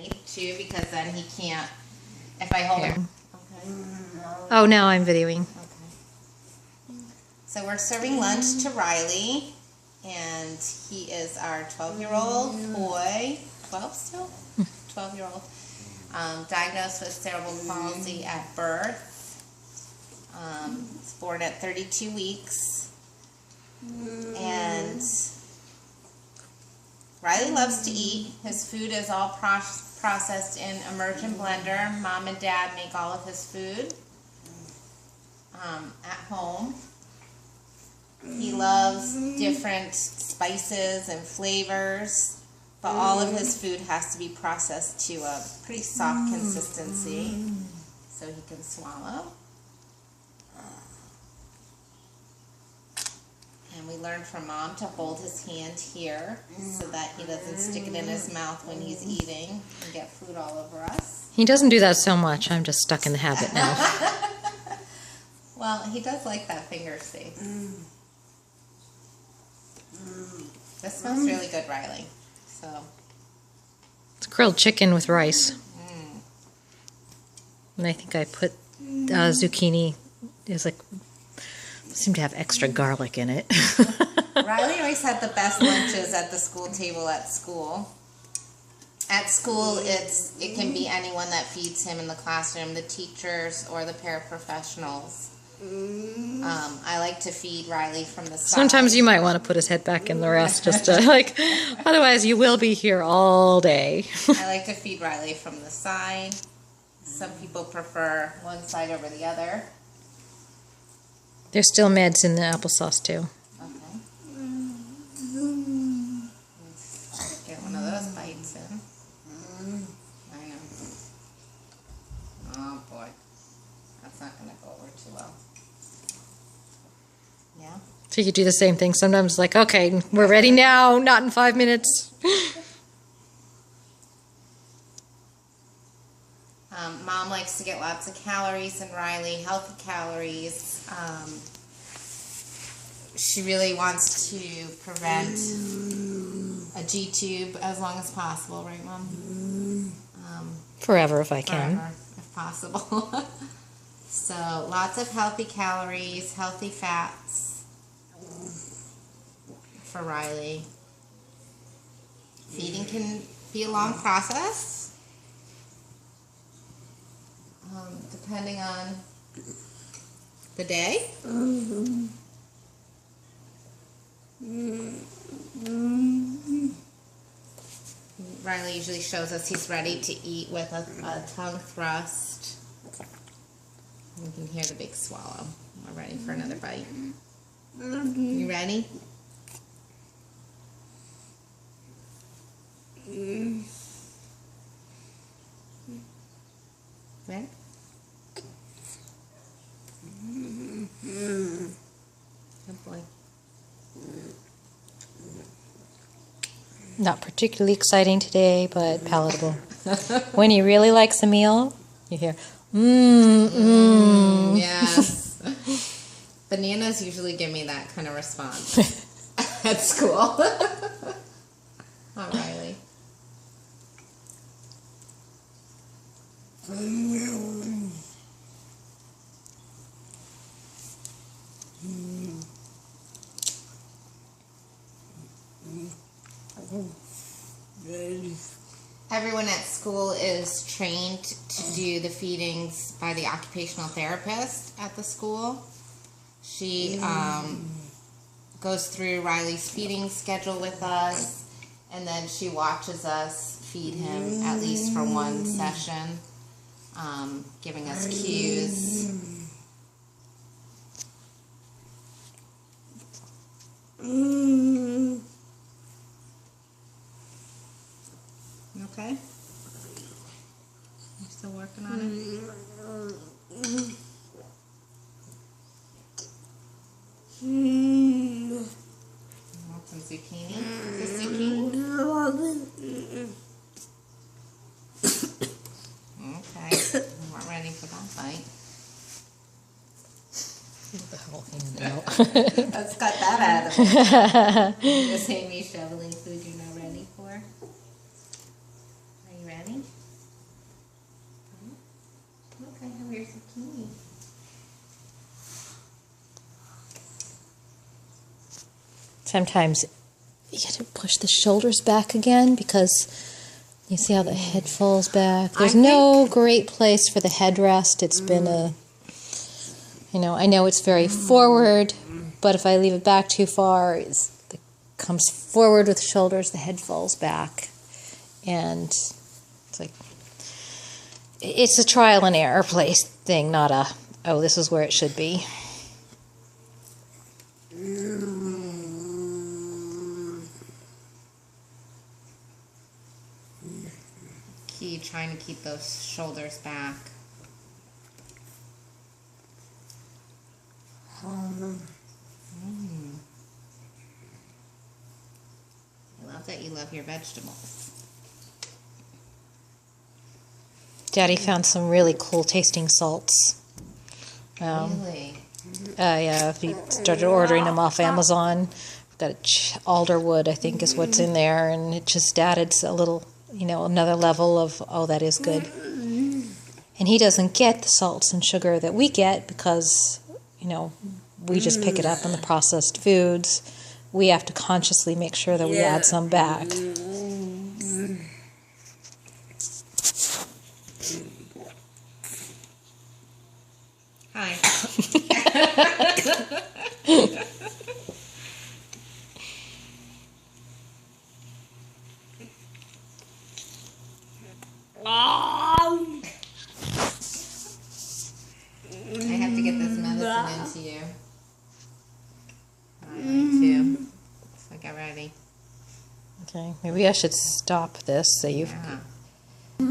underneath too, because then he can't, if I hold him. Okay. Oh, now I'm videoing. Okay. So we're serving lunch to Riley, and he is our 12-year-old boy. 12 still? 12-year-old. Diagnosed with cerebral palsy at birth. Was born at 32 weeks. And Riley loves to eat. His food is all processed in immersion blender. Mom and Dad make all of his food at home. He loves different spices and flavors, but all of his food has to be processed to a pretty soft consistency so he can swallow. And we learned from Mom to hold his hand here so that he doesn't stick it in his mouth when he's eating and get food all over us. He doesn't do that so much. I'm just stuck in the habit now. Well, he does like that finger safe. This smells really good, Riley. So It's grilled chicken with rice. And I think I put zucchini. It's like seemed to have extra garlic in it. Riley always had the best lunches at the school table at school. At school, it can be anyone that feeds him in the classroom, the teachers or the paraprofessionals. I like to feed Riley from the side. Sometimes you might want to put his head back in the rest, just to, like, otherwise you will be here all day. I like to feed Riley from the side. Some people prefer one side over the other. There's still meds in the applesauce too. Okay. Let's get one of those bites in. I know. Oh boy. That's not going to go over too well. Yeah? So you could do the same thing. Sometimes like, okay, we're ready now, not in 5 minutes. Mom likes to get lots of calories in Riley, healthy calories. She really wants to prevent a G-tube as long as possible, right, Mom? Forever if I can. Forever, if possible. So lots of healthy calories, healthy fats for Riley. Feeding can be a long process. Depending on the day. Riley usually shows us he's ready to eat with a tongue thrust. You can hear the big swallow. We're ready for another bite. You ready? Ready? Good boy. Not particularly exciting today, but palatable. When he really likes a meal, you hear, Yes. Bananas usually give me that kind of response at school. Oh, Riley. Everyone at school is trained to do the feedings by the occupational therapist at the school. She goes through Riley's feeding schedule with us, and then she watches us feed him at least for one session, giving us cues. Okay? You're still working on it? You want some zucchini? Is this zucchini? Okay. We're ready for that bite. the whole hand out. Let's cut that out of it. This Amy shoveling food you're not ready for. Are you ready? Sometimes you have to push the shoulders back again because you see how the head falls back. There's no great place for the headrest. It's been I know it's very forward, but if I leave it back too far, it comes forward with the shoulders, the head falls back. And it's like, it's a trial and error place thing, not oh, this is where it should be. Trying to keep those shoulders back. I love that you love your vegetables. Daddy found some really cool tasting salts. Really? Yeah, he started ordering them off Amazon. I've got alderwood, I think, is what's in there, and it just added a little, another level of, oh, that is good. And he doesn't get the salts and sugar that we get because, we just pick it up in the processed foods. We have to consciously make sure that we add some back. Hi. I have to get this medicine into you. I need to. So get ready. Okay, maybe I should stop this so you. Yeah. I'll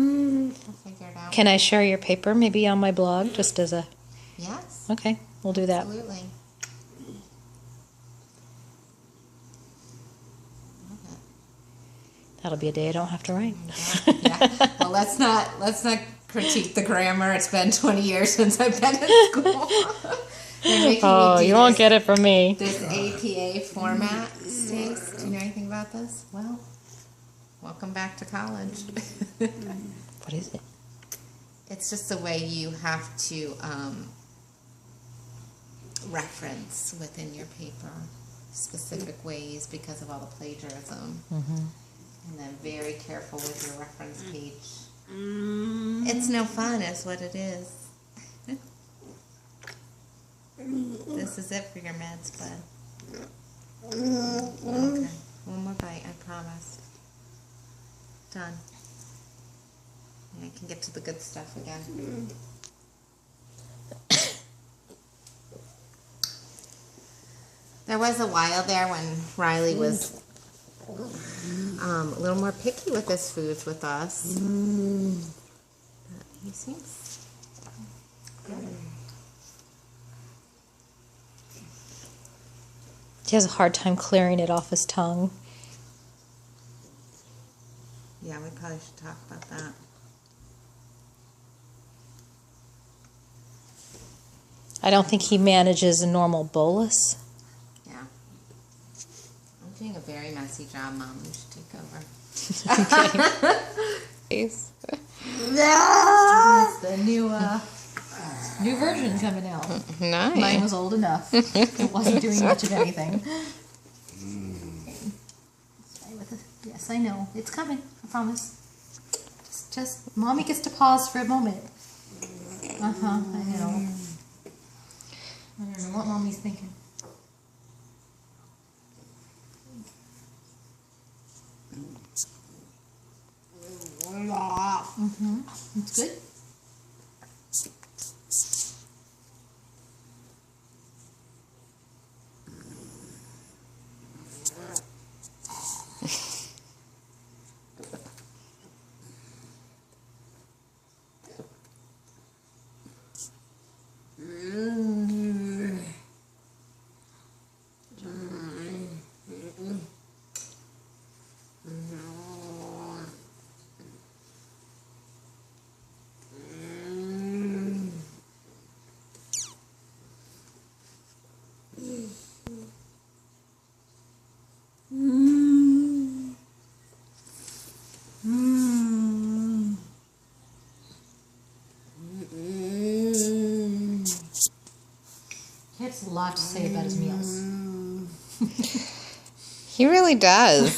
figure it out. Can I share your paper maybe on my blog just as a? Yes. Okay, we'll do that. Absolutely. That'll be a day I don't have to write. Yeah. Well, let's not critique the grammar. It's been 20 years since I've been in school. Oh, you won't get it from me. This APA format, Stace. Do you know anything about this? Well, welcome back to college. What is it? It's just the way you have to reference within your paper specific ways because of all the plagiarism. Mm-hmm. And then very careful with your reference page. It's no fun, is what it is. This is it for your meds, bud. Okay. One more bite, I promise. Done. And I can get to the good stuff again. There was a while there when Riley was a little more picky with his foods with us. He seems good. He has a hard time clearing it off his tongue. Yeah, we probably should talk about that. I don't think he manages a normal bolus. Yeah. I'm doing a very messy job, Mom. You should take over. Okay. It's the new version coming out. Nice. Mine was old enough. It wasn't doing much of anything. Yes, I know. It's coming. I promise. Just Mommy gets to pause for a moment. I know. I don't know what Mommy's thinking. It's good. He has a lot to say about his meals. He really does.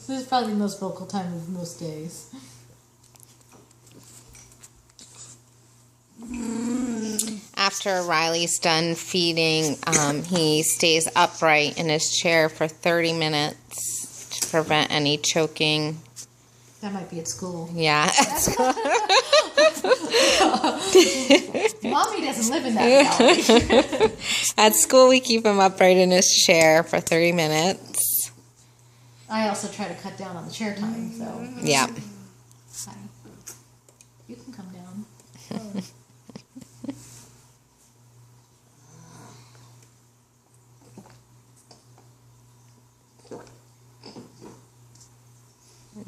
This is probably the most vocal time of most days. After Riley's done feeding, he stays upright in his chair for 30 minutes to prevent any choking. That might be at school. Yeah. Mommy doesn't live in that reality. At school, we keep him upright in his chair for 30 minutes. I also try to cut down on the chair time, so. Yeah. Hi. You can come down.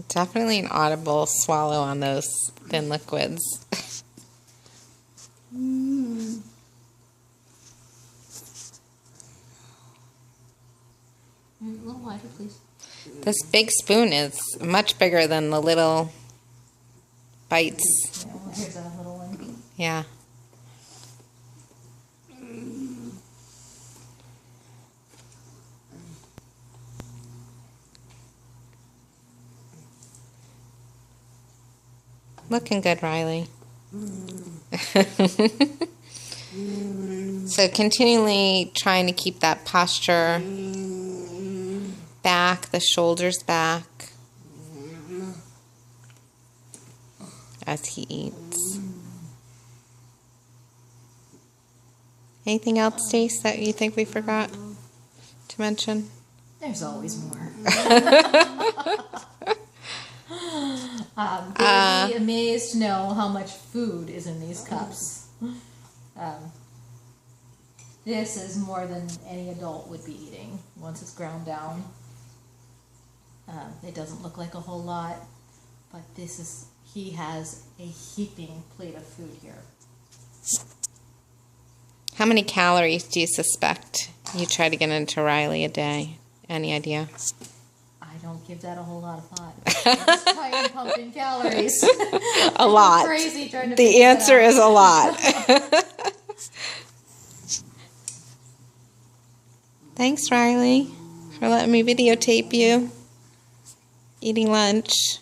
Definitely an audible swallow on those thin liquids. A little wider, please. This big spoon is much bigger than the little bites. Yeah, well, here's a little one. Yeah. Looking good, Riley. So continually trying to keep that posture back, the shoulders back as he eats. Anything else, Stace, that you think we forgot to mention? There's always more. They'd be amazed to know how much food is in these cups. This is more than any adult would be eating once it's ground down. It doesn't look like a whole lot, but he has a heaping plate of food here. How many calories do you suspect you try to get into Riley a day? Any idea? I don't give that a whole lot of thought. I just try and pump in calories. A lot. Crazy trying to The answer is a lot. Thanks, Riley, for letting me videotape you eating lunch.